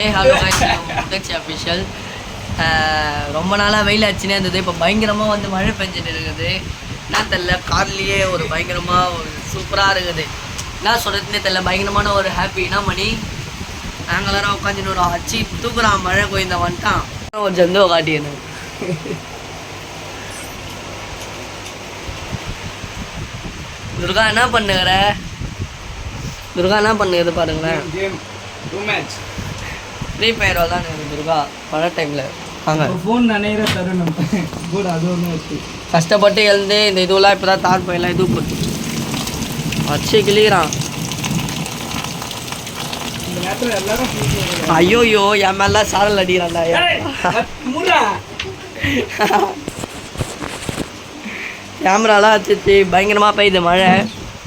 Hello guys official ரொம்ப நாளாக வெயில் ஆச்சுன்னே இருந்தது. இப்போ பயங்கரமாக வந்து மழை பெஞ்சிட்டு இருக்குது. என்ன தெரியல, கார்லேயே ஒரு பயங்கரமாக ஒரு சூப்பராக இருக்குது. என்ன சொல்கிறதுனே தெரியல, பயங்கரமான ஒரு ஹாப்பினா மணி. நாங்கள் எல்லாரும் உட்காந்துன்னு ஒரு அச்சு தூக்குறான், மழை கோயந்த வந்துட்டான். ஒரு ஜந்தோ காட்டியது துர்கா என்ன பண்ணுகிற? துர்கா என்ன பண்ணுகிறது பாருங்களேன். ஃப்ரீ ஃபயர் தான் துர்கா மழை டைமில் வாங்க ஃபோன் நினைக்கிற தருணம் கூட அது ஒன்று வச்சு கஷ்டப்பட்டு எழுந்து இந்த இதுவெல்லாம் இப்போ தான் தார் போயெல்லாம் இது போட்டு வச்சு கிளிக்கிறான். இந்த நேரத்தில் எல்லாரும் ஐயோயோ என் மேலாம் சாரல் அடிக்கிறான்டா. கேமராலாம் வச்சுச்சு பயங்கரமாக பெய்யுது மழை.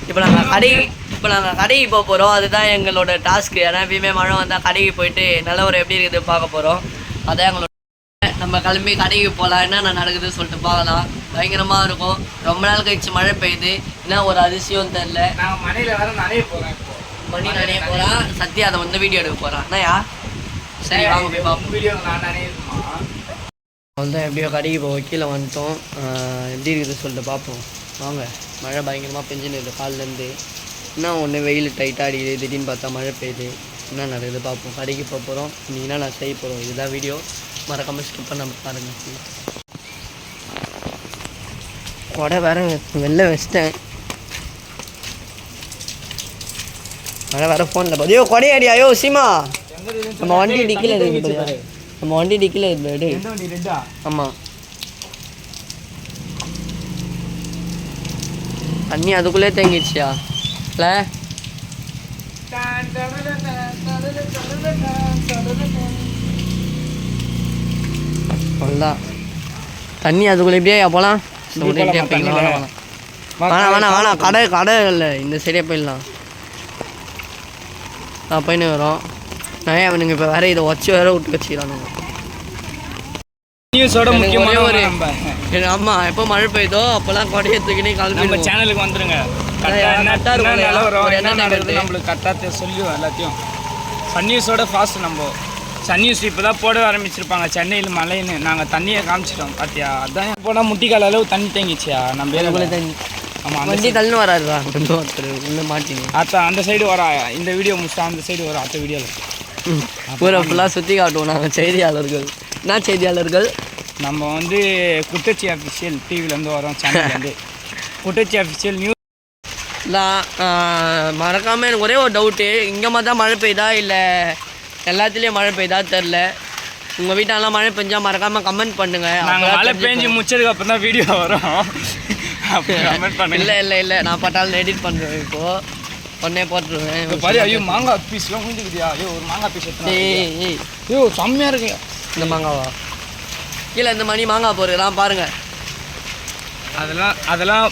இப்போ நாங்கள் கடைக்கு போக போகிறோம். அதுதான் எங்களோட டாஸ்க்கு. ஏன்னா எப்பயுமே மழை வந்தால் கடைக்கு போயிட்டு நிலவரம் எப்படி இருக்குது பார்க்க போகிறோம். அதான் எங்களோட நம்ம கிளம்பி கடைக்கு போகலாம், என்ன நடக்குதுன்னு சொல்லிட்டு பார்க்கலாம். பயங்கரமாக இருக்கும். ரொம்ப நாள் கழிச்சு மழை பெய்யுது. என்ன ஒரு அதிசயம் தெரில. நான் மணியில் வர நிறைய போகிறேன். மணி நிறைய போகிறான். சத்யா அதை வந்து வீடியோ எடுக்க போகிறான். என்னயா சரி வாங்க போய் பார்ப்போம். வீடியோ நான் நினைக்குமா அவ்வளோதான். எப்படியோ கடைக்கு போக கீழே வந்துட்டோம். எப்படி இருக்குது சொல்லிட்டு பார்ப்போம் வாங்க. மழை பயங்கரமாக பெஞ்சுன்னு இருக்குது காலிலேருந்து. என்ன ஒன்று வெயில் டைட்டாக அடிக்குது, திடீர்னு பார்த்தா மழை பெய்யுது. என்ன நடக்குது பார்ப்போம். கடைக்கு போக போகிறோம். இன்றைக்கி நான் செய்ய போகிறோம். இதுதான் வீடியோ, மறக்காமல் ஸ்கிப் பண்ண பாருங்கள். கொடை வேறு வெளில வச்சிட்டேன். மழை வேறு ஃபோனில் பார்த்தியோ கொடையை அடி. ஐயோ சீமா, நம்ம வண்டி டிக்கில் இருக்குது. நம்ம வண்டி டிக்கில் இருக்குது. ஆமாம், தண்ணி அதுக்குள்ளே தேங்கிடுச்சியா இல்லை? அவ்வளோதான், தண்ணி அதுக்குள்ளே எப்படியா போகலாம். வேணாம் கடை இல்லை, இந்த சைடே போயிடலாம். போயின்னு வரோம். நிறையா அவனுங்க இப்போ வேறு இதை வச்சு வேற விட்டு வச்சுக்கிறானுங்க. ஆமாம், எப்போ மழை பெய்யுதோ அப்போல்லாம் கொடையை தூக்கினே நம்ம சேனலுக்கு வந்துருங்க. நம்மளுக்கு கரெக்டாக சொல்லுவோம் எல்லாத்தையும். சன் நியூஸோட ஃபாஸ்ட். நம்ம சன் நியூஸ் இப்போ தான் போட ஆரம்பிச்சிருப்பாங்க. சென்னையில் மழைன்னு நாங்கள் தண்ணியை காமிச்சிட்டோம் பார்த்தியா. அதான் போனால் முட்டிக்கால அளவு தண்ணி தேங்கிச்சியா நம்ம தண்ணி. ஆமாம், வண்டி தள்ளு வராதுதா இன்னும் மாட்டிங்க. அந்த சைடு வரா. இந்த வீடியோ முடிச்சா அந்த சைடு வரும். அடுத்த வீடியோவில் பூரா ஃபுல்லாக சுற்றி காட்டுவோம் நாங்கள் செய்தியாளர்கள். என்ன செய்தியாளர்கள்? நம்ம வந்து குட்டச்சி அஃபிஷியல் டிவிலேருந்து வரோம். சேனல்லேருந்து குட்டச்சி அஃபிஷியல் நியூஸ். மறக்காமல் எனக்கு ஒரே ஒரு டவுட்டு. இங்கே மாதிரி தான் மழை பெய்யுதா இல்லை எல்லாத்துலேயும் மழை பெய்யுதா தெரில. உங்கள் வீட்டெல்லாம் மழை பெஞ்சால் மறக்காமல் கமெண்ட் பண்ணுங்கள். நாங்கள் மழை பெஞ்சு முடிச்சதுக்கு அப்புறம் தான் வீடியோ வரும். கமெண்ட் பண்ணுங்க. இல்லை நான் பட்டாலும் எடிட் பண்ணுறேன். இப்போது ஒன்னே போட்டுருவேன். பாரு, ஐயோ மாங்காய் பீஸ்லாம் முடிஞ்சுக்குதியா. ஐயோ ஒரு மாங்காய் பீஸ் எடுத்து. ஐயோ செம்மையாக இருக்கு இந்த மாங்காவா. கீழே இந்த மணி மாங்காய் போடுறதுலாம் பாருங்கள். அதெல்லாம்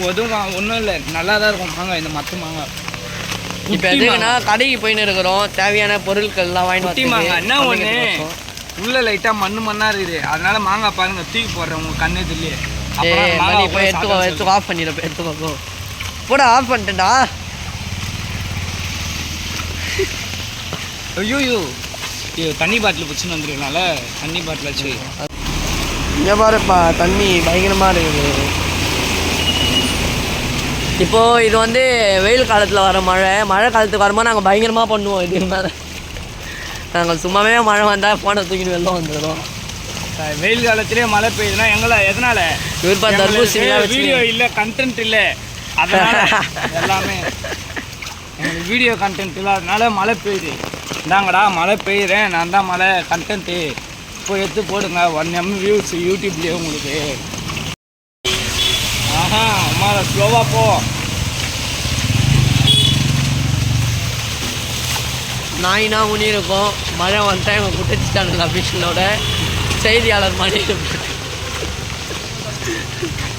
எதுவும் ஒன்றும் இல்லை, நல்லா தான் இருக்கும் மாங்காய். இந்த மற்ற மாங்காய் இப்போ எதுக்குன்னா கடைக்கு போயின்னு இருக்கிறோம். தேவையான பொருட்கள்லாம் வாங்கி மாங்காய். என்ன ஒன்று உள்ள லைட்டாக மண்ணாக இருக்குது. அதனால மாங்காய் பாருங்கள் தூக்கி போடுறேன் உங்கள் கண்ணே இல்லையே. இப்போ எடுத்துக்கோ ஆஃப் பண்ணிடுறேன். எடுத்துக்கோ போட ஆஃப் பண்ணிட்டேன்டா. ஐயோ தண்ணி பாட்டில் பிடிச்சின்னு வந்துருக்கனால தண்ணி பாட்டில் வச்சு இங்கே பாருப்பா, தண்ணி பயங்கரமாக இருக்குது. இப்போது இது வந்து வெயில் காலத்தில் வர மழை காலத்துக்கு வரும்போது நாங்கள் பயங்கரமாக பண்ணுவோம். இது மேலே நாங்கள் சும்மாவே மழை வந்தால் ஃபோனை தூக்கிட்டு வெளில வந்துடுறோம். வெயில் காலத்திலே மழை பெய்யுதுன்னா எங்களை எதனால் விருப்பா தர்பூசணி வீடியோ இல்லை, கண்டென்ட் இல்லை. அதனால எல்லாமே எங்களுக்கு வீடியோ கண்டென்ட் இல்லை. அதனால மழை பெய்யுது. இந்தாங்கடா மழை பெய்யுறேன், நான் தான் மழை கண்டென்ட்டு போய் எடுத்து போடுங்க. 1 M வியூஸ் யூடியூப்லேயே உங்களுக்கு. ஆஹா அம்மா ஸ்லோவாக போ. நாயினா உனி இருக்கும். மழை வந்துட்டா எங்கள் குட்டச்சி சேனல் அஃபிஷியலோட செய்தியாளர் மணி.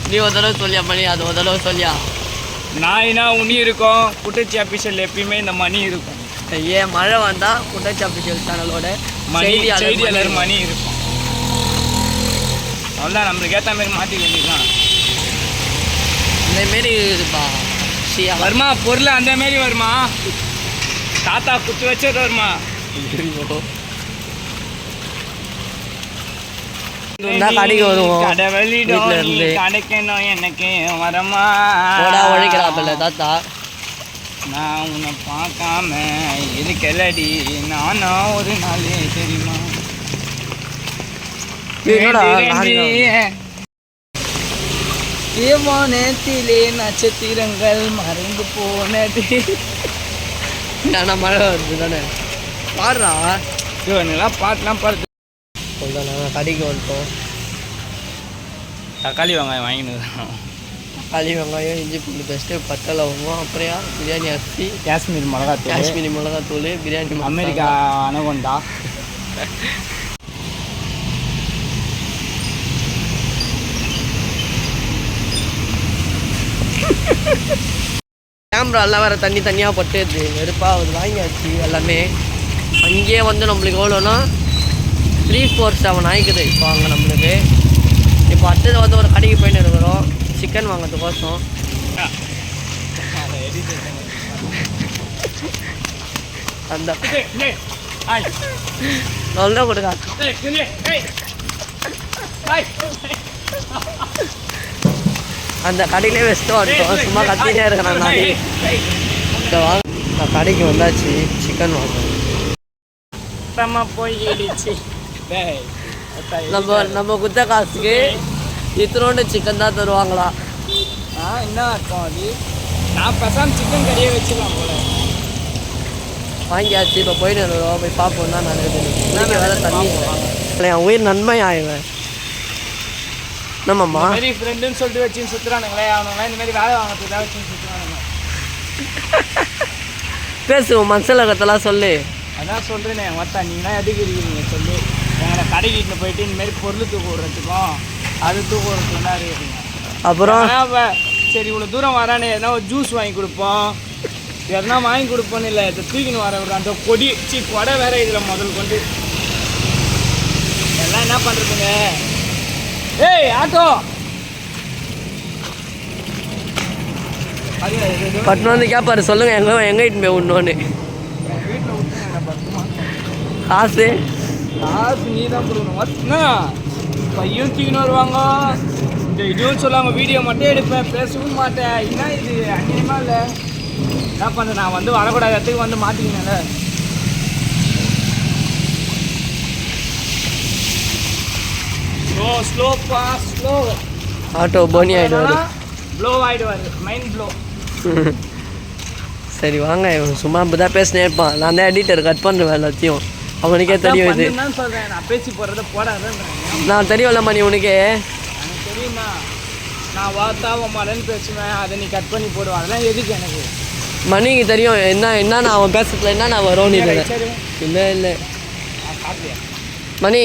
நீ ஒரு தடவை சொல்லியா மணி, அது ஒரு தடவை சொல்லியா. நாயினா உனி இருக்கும். குட்டச்சி அஃபிஷியல் எப்பயுமே இந்த மணி இருக்கும். ஏன் மழை வந்தால் குட்டச்சி அஃபிஷியல் சேனலோட செய்தியாளர் மணி இருக்கும். அவ்வளோதான், நம்மளுக்கு ஏற்ற மாதிரி மாற்றி வேண்டியதுதான். இந்தமாரி இருக்குப்பா வருமா பொருள், அந்த மாரி வருமா. தாத்தா குத்து வச்சது வருமா. கடைக்கு வருவோம் கிடைக்கணும் எனக்கு வரமா உழைக்கிறாப்பில்ல தாத்தா. நான் உன்னை பார்க்காம இருக்கலடி நானும் ஒரு நாள் தெரியுமா வானத்திலே நட்சத்திரங்கள் மறைந்து போனது. மழை வருது தானே பாடுறா. என்னெல்லாம் பாட்டுலாம் பாடுறது. நாங்கள் கடைக்கு வந்துட்டோம். தக்காளி வெங்காயம் வாங்கினு தக்காளி வெங்காயம் இஞ்சி பூண்டு பெஸ்ட்டு பட்டை லவங்கம் அப்புறம் பிரியாணி அரிசி காஷ்மீரி மிளகாத்தூள் பிரியாணி அமெரிக்கா அனகொண்டா. கேமராலாம் வேறு தனியாக பட்டுது வெறுப்பாக அது வாங்கியாச்சு எல்லாமே. அங்கேயே வந்து நம்மளுக்கு எவ்வளோன்னா 347 ஆகிக்குது இப்போ அங்கே நம்மளுக்கு. இப்போ அடுத்தது வந்து ஒரு கடைக்கு போயின்னு இருக்கிறோம் சிக்கன் வாங்கிறதுக்கோசம். அந்த நல்லா கொடுக்கா அந்த கடையிலே வச்சுட்டு வந்துட்டோம். சும்மா கத்தினே இருக்கிறேன் நான் கடைக்கு வந்தாச்சு சிக்கன் வாங்க. போயிடுச்சு நம்ம குத்த காசுக்கு இத்தனோண்டு சிக்கன் தான் தருவாங்களா? என்ன அர்த்தம் அது? நான் பசாம சிக்கன் கறியே வச்சுக்கலாம் போல. வாங்கியாச்சு இப்போ போயிட்டு வருவோம். போய் பார்ப்போம் தான் நடக்குது. வேலை தண்ணி என் உயிர் நன்மை ஆயிடுவேன். நம்மம்மா மாதிரி ஃப்ரெண்டுன்னு சொல்லிட்டு வச்சு சுற்றுறானுங்களே அவனுங்களாம் இந்த மாதிரி வேலை வாங்கிறதுக்காக வச்சு சுற்றுறானுங்க. பேசுவோம் மனசிலகத்தெல்லாம் சொல்லு. அதான் சொல்கிறேனே மொத்தம் நீங்களாம் எதுக்கு இருக்கிறீங்க சொல்லு. எங்களை கடைக்கிட்டு போயிட்டு இந்தமாரி பொருள் தூக்க விடுறதுக்கும் அது தூக்க விடுறதுக்கும் தான் இருக்கிறீங்க. அப்புறம் சரி இவ்வளோ தூரம் வரானே எதனா ஒரு ஜூஸ் வாங்கி கொடுப்போம் எதனா வாங்கி கொடுப்போன்னு இல்லை. இதை தூக்கின்னு வர விடுற அந்த கொடி கொடை வேற இதில் முதல் கொண்டு எல்லாம் என்ன பண்ணுறதுங்க. ஏய் ஆட்டோ பட்டு வந்து கேட்பாரு சொல்லுங்கள் எங்கே இட்டுமே ஒன்று காசு நீ தான் கொடுக்கணும். பையன் தூக்கின்னு வருவாங்க இந்த இதுவும் சொல்லாம வீடியோ மட்டும் எடுப்பேன் பேசவும் மாட்டேன். என்ன இது அந்நியமா இல்லை என்ன பண்ண. நான் வந்து வரக்கூடாத இடத்துக்கு வந்து மாட்டிக்கினேன்ல. ஸ்லோ ஆட்டோ போனி ஆகிடுவாரு ப்ளோ ஆகிடுவார் மைண்ட் ப்ளோ. சரி வாங்க சும்மா இப்போ தான் பேசினே இருப்பான். நான் தான் எடிட்டர் கட் பண்ணுவேன் எல்லாத்தையும். அவனுக்கே தெரியும் இது. சொல்கிறேன் நான் பேசி போடுறத போடாதுன்றேன். நான் தெரியும்ல மணி உனக்கு. எனக்கு தெரியுமா நான் வார்த்தா மலன்னு பேசுவேன் அதை நீ கட் பண்ணி போடுவேன். அதெல்லாம் எதுக்கு எனக்கு மணிக்கு தெரியும் என்ன நான் அவன் பேசுறதுல என்ன நான் வரோன்னு. இல்லை மணி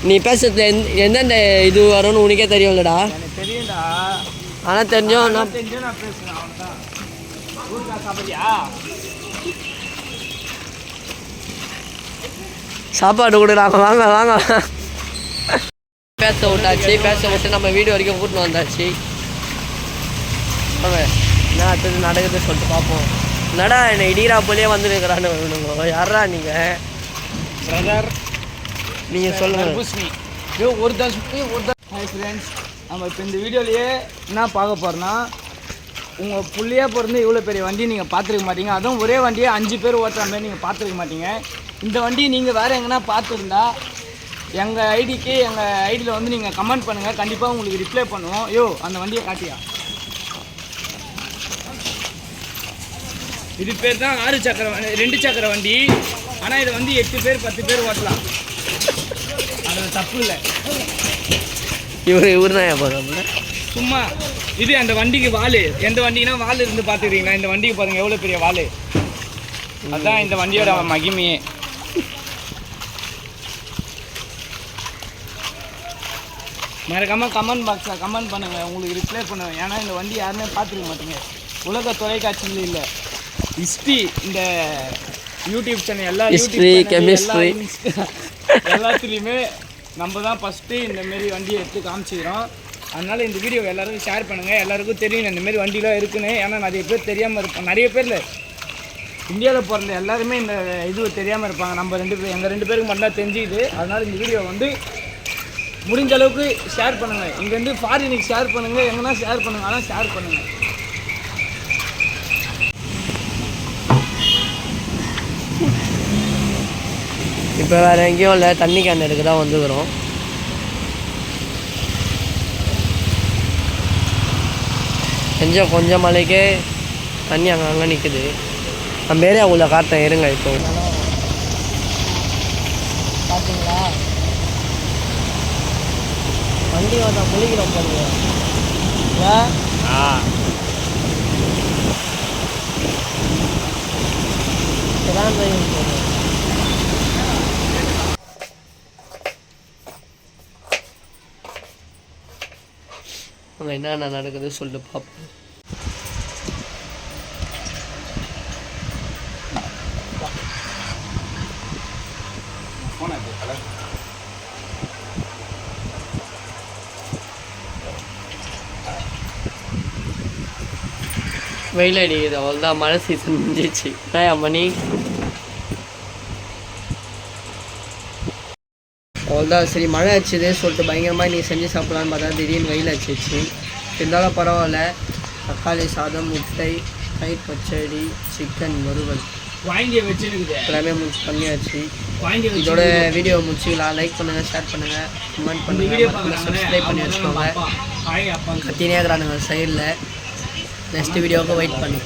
நீ பேசுறதுல எந்தெந்த இது வரும்னு உனக்கே தெரியும்லடா. எனக்கு தெரியும்டா. ஆனால் தெரிஞ்சோம் நான் பேசுவேன் அவன்தான். சாப்பாடு கொடுக்குறாங்க வாங்க வாங்க. பேச விட்டு நம்ம வீடு வரைக்கும் கூட்டின்னு வந்தாச்சு. என்ன அடுத்தது நடக்குதுன்னு சொல்லிட்டு பார்ப்போம். என்னடா என்னை இடிகிறா போலே வந்துருக்கிறான்னு யாரா நீங்கள் சொல்லுங்கள். ஹாய் ஃப்ரெண்ட்ஸ், நம்ம இப்போ இந்த வீடியோலையே என்ன பார்க்க போகிறோன்னா உங்கள் புள்ளையாக பிறந்து இவ்வளோ பெரிய வண்டி நீங்கள் பார்த்துருக்க மாட்டீங்க. அதுவும் ஒரே வண்டியை 5 பேர் ஓட்டுற மாதிரி நீங்கள் பார்த்துருக்க மாட்டீங்க. இந்த வண்டி நீங்கள் வேறு எங்கன்னா பார்த்துருந்தா எங்கள் ஐடியில் வந்து நீங்கள் கமெண்ட் பண்ணுங்கள். கண்டிப்பாக உங்களுக்கு ரிப்ளை பண்ணுவோம். அந்த வண்டியை காட்டியா? இது பேர் தான் 6 சக்கர 2 சக்கர வண்டி. ஆனால் இதை வந்து 8 பேர் 10 பேர் ஓட்டலாம். அதில் தப்பு இல்லை. இவர் தான் போகிறோம்ல சும்மா இது அந்த வண்டிக்கு வால். எந்த வண்டிக்குனா வால் இருந்து பார்த்துக்கிறீங்களா? இந்த வண்டிக்கு பாருங்கள் எவ்வளோ பெரிய வால். அதுதான் இந்த வண்டியோட மகிமையே. மறக்காமல் கமெண்ட் பாக்ஸில் கமெண்ட் பண்ணுங்கள். உங்களுக்கு ரிப்ளை பண்ணுவேன். ஏன்னா இந்த வண்டி யாருமே பார்த்துருக்க மாட்டீங்க. உலக தொலைக்காட்சியில் இல்லை ஹிஸ்ட்ரி இந்த யூடியூப் சேனல் எல்லாத்துலேயுமே நம்ம தான் ஃபஸ்ட்டு இந்தமாரி வண்டியை எடுத்து காமிச்சிக்கிறோம். அதனால் இந்த வீடியோ எல்லாருக்கும் ஷேர் பண்ணுங்கள். எல்லாருக்கும் தெரியும் இந்தமாரி வண்டிலாம் இருக்குன்னு. ஏன்னா நிறைய பேர் தெரியாமல் இருப்போம். நிறைய பேர் இல்லை இந்தியாவில் பிறந்த எல்லாருமே இந்த இது தெரியாமல் இருப்பாங்க. நம்ம எங்கள் 2 பேருக்கு மட்டும் தான் தெரிஞ்சுது. அதனால் இந்த வீடியோ வந்து முடிஞ்ச அளவுக்கு ஷேர் பண்ணுங்கள். இங்கேருந்து ஃபாரினுக்கு ஷேர் பண்ணுங்கள், எங்கன்னா ஷேர் பண்ணுங்கள், ஆனால் ஷேர் பண்ணுங்கள். இப்போ வேறு எங்கேயும் இல்லை, தண்ணி கேன் எடுக்க தான் வந்துக்கிறோம். கொஞ்சம் மலைக்கே தண்ணி அங்கே நிற்குது. நம்ம ஏரியாவுக்குள்ளே காட்டுறேன் இருங்க. இப்போ பார்த்தீங்களா வண்டி வந்தால் முழிக்கிறோம் பாருங்க. அங்கே என்னென்ன நடக்குது சொல்லிட்டு பார்ப்போம். வெயில் அடிக்குது, அவ்வளோதான். மழை சீசன் முடிஞ்சிச்சு. மணி அவ்வளோதான். சரி மழை அடிச்சுது சொல்லிட்டு பயங்கரமாக நீ செஞ்சு சாப்பிட்லான்னு பார்த்தா திடீர்னு வெயில் அடிச்சிச்சு. இருந்தாலும் பரவாயில்ல. தக்காளி சாதம், முட்டை, தயிர் பச்சடி, சிக்கன் வறுவல் எல்லாமே பண்ணியாச்சு. இதோட வீடியோ முடிச்சுக்கலாம். லைக் பண்ணுங்கள், ஷேர் பண்ணுங்கள், கமெண்ட் பண்ணுங்கள், சப்ஸ்கிரைப் பண்ணி வச்சுக்கோங்க. கத்தினே இருக்கிறானுங்க சைடில். நெக்ஸ்ட் வீடியோவுக்கு வெயிட் பண்ணி.